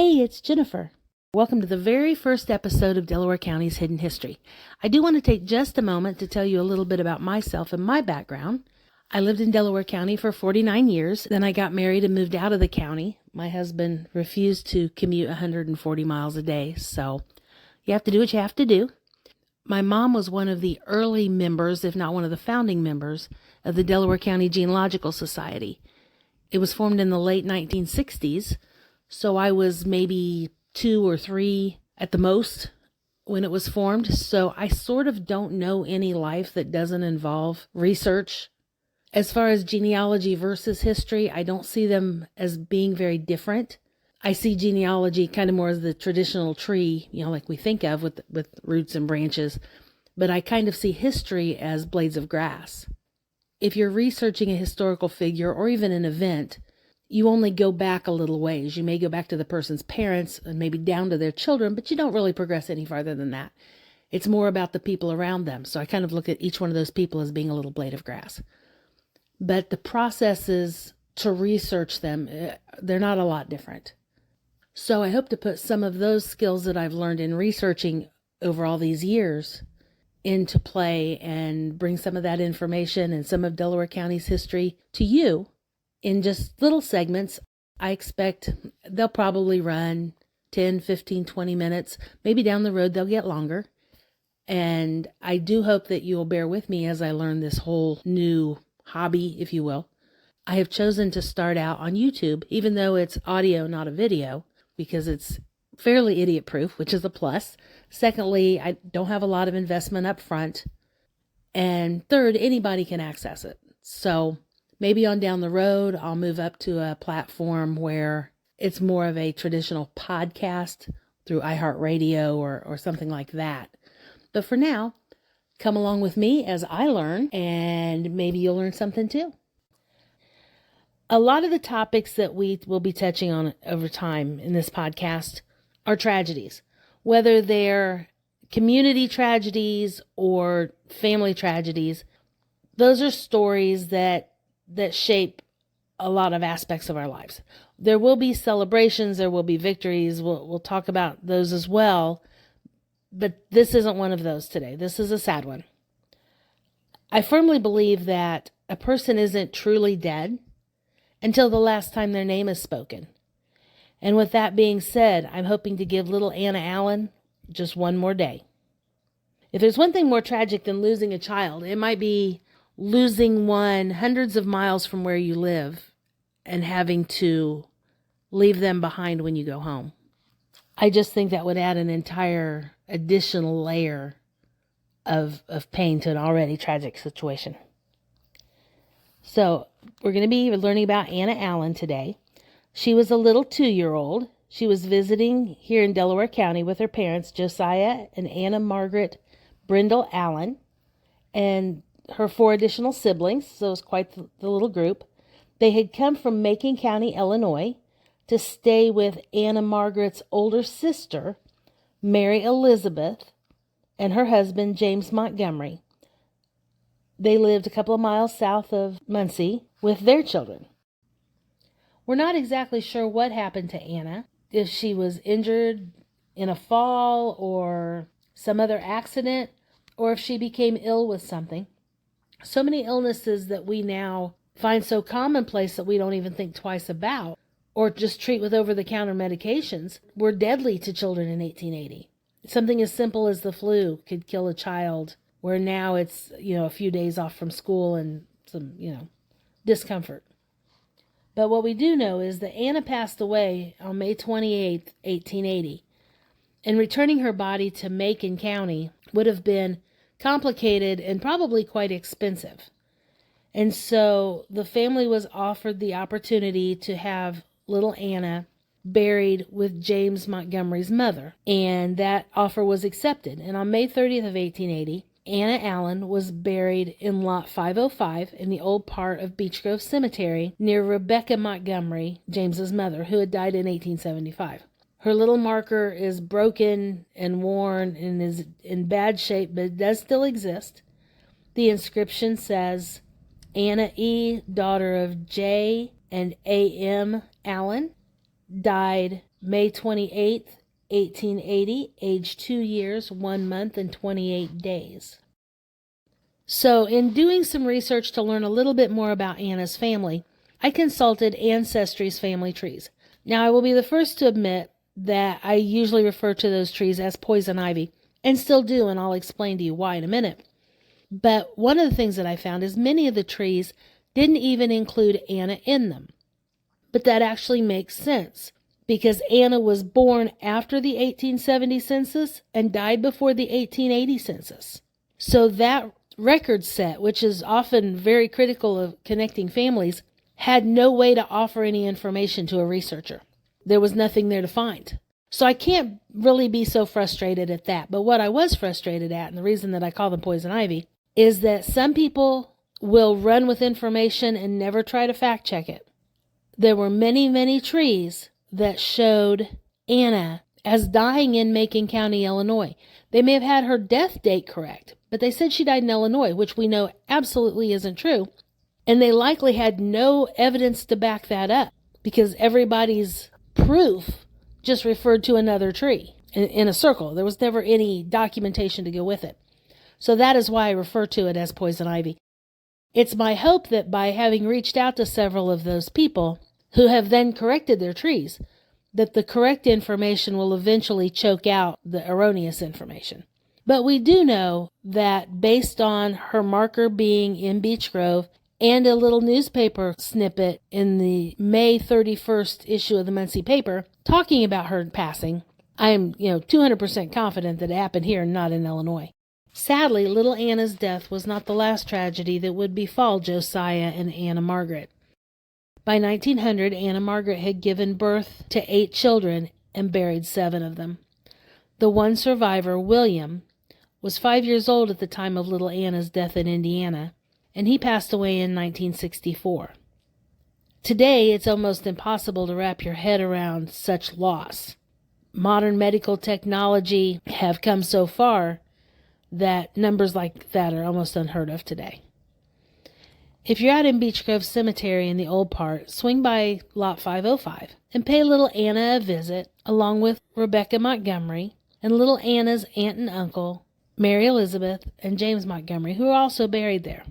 Hey, it's Jennifer. Welcome to the very first episode of Delaware County's Hidden History. I do want to take just a moment to tell you a little bit about myself and my background. I lived in Delaware County for 49 years. Then I got married and moved out of the county. My husband refused to commute 140 miles a day, so you have to do what you have to do. My mom was one of the early members, if not one of the founding members, of the Delaware County Genealogical Society. It was formed in the late 1960s. So I was maybe 2 or 3 at the most when it was formed. So I sort of don't know any life that doesn't involve research. As far as genealogy versus history, I don't see them as being very different. I see genealogy kind of more as the traditional tree, like we think of with roots and branches. But I kind of see history as blades of grass. If you're researching a historical figure or even an event, you only go back a little ways. You may go back to the person's parents and maybe down to their children, but you don't really progress any farther than that. It's more about the people around them. So I kind of look at each one of those people as being a little blade of grass. But the processes to research them, they're not a lot different. So I hope to put some of those skills that I've learned in researching over all these years into play and bring some of that information and some of Delaware County's history to you. In just little segments. I expect they'll probably run 10, 15, 20 minutes. Maybe down the road they'll get longer. And I do hope that you'll bear with me as I learn this whole new hobby, if you will. I have chosen to start out on YouTube, even though it's audio, not a video, because it's fairly idiot-proof, which is a plus. Secondly, I don't have a lot of investment up front. And third, anybody can access it. So maybe on down the road, I'll move up to a platform where it's more of a traditional podcast through iHeartRadio or something like that. But for now, come along with me as I learn, and maybe you'll learn something too. A lot of the topics that we will be touching on over time in this podcast are tragedies, whether they're community tragedies or family tragedies. Those are stories that shape a lot of aspects of our lives. There will be celebrations, there will be victories. We'll talk about those as well. But this isn't one of those today. This is a sad one. I firmly believe that a person isn't truly dead until the last time their name is spoken. And with that being said, I'm hoping to give little Anna Allen just one more day. If there's one thing more tragic than losing a child, it might be losing one hundreds of miles from where you live and having to leave them behind when you go home. I just think that would add an entire additional layer of pain to an already tragic situation. So we're going to be learning about Anna Allen today. She was a little 2-year-old. She was visiting here in Delaware County with her parents, Josiah and Anna Margaret Brindle Allen, and her 4 additional siblings, so it was quite the little group. They had come from Macon County, Illinois, to stay with Anna Margaret's older sister, Mary Elizabeth, and her husband, James Montgomery. They lived a couple of miles south of Muncie with their children. We're not exactly sure what happened to Anna, if she was injured in a fall or some other accident, or if she became ill with something. So many illnesses that we now find so commonplace that we don't even think twice about or just treat with over-the-counter medications were deadly to children in 1880. Something as simple as the flu could kill a child, where now it's, a few days off from school and some, discomfort. But what we do know is that Anna passed away on May 28th, 1880, and returning her body to Macon County would have been complicated and probably quite expensive. And so the family was offered the opportunity to have little Anna buried with James Montgomery's mother. And that offer was accepted. And on May 30th of 1880, Anna Allen was buried in lot 505 in the old part of Beech Grove Cemetery near Rebecca Montgomery, James's mother, who had died in 1875. Her little marker is broken and worn and is in bad shape, but it does still exist. The inscription says, Anna E., daughter of J. and A.M. Allen, died May 28th, 1880, age 2 years, 1 month, and 28 days. So, in doing some research to learn a little bit more about Anna's family, I consulted Ancestry's family trees. Now, I will be the first to admit that I usually refer to those trees as poison ivy, and still do, and I'll explain to you why in a minute. But one of the things that I found is many of the trees didn't even include Anna in them. But that actually makes sense, because Anna was born after the 1870 census and died before the 1880 census. So that record set, which is often very critical of connecting families, had no way to offer any information to a researcher. There was nothing there to find. So I can't really be so frustrated at that. But what I was frustrated at, and the reason that I call them poison ivy, is that some people will run with information and never try to fact check it. There were many, many trees that showed Anna as dying in Macon County, Illinois. They may have had her death date correct, but they said she died in Illinois, which we know absolutely isn't true. And they likely had no evidence to back that up, because everybody's proof just referred to another tree in a circle. There was never any documentation to go with it. So that is why I refer to it as poison ivy. It's my hope that by having reached out to several of those people who have then corrected their trees, that the correct information will eventually choke out the erroneous information. But we do know that based on her marker being in Beech Grove and a little newspaper snippet in the May 31st issue of the Muncie paper talking about her passing, I am 200% confident that it happened here and not in Illinois. Sadly, little Anna's death was not the last tragedy that would befall Josiah and Anna Margaret. By 1900, Anna Margaret had given birth to 8 children and buried 7 of them. The one survivor, William, was 5 years old at the time of little Anna's death in Indiana, and he passed away in 1964. Today, it's almost impossible to wrap your head around such loss. Modern medical technology have come so far that numbers like that are almost unheard of today. If you're out in Beech Grove Cemetery in the old part, swing by Lot 505 and pay little Anna a visit, along with Rebecca Montgomery and little Anna's aunt and uncle, Mary Elizabeth and James Montgomery, who are also buried there.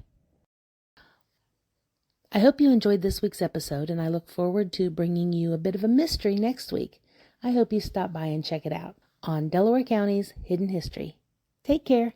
I hope you enjoyed this week's episode, and I look forward to bringing you a bit of a mystery next week. I hope you stop by and check it out on Delaware County's Hidden History. Take care.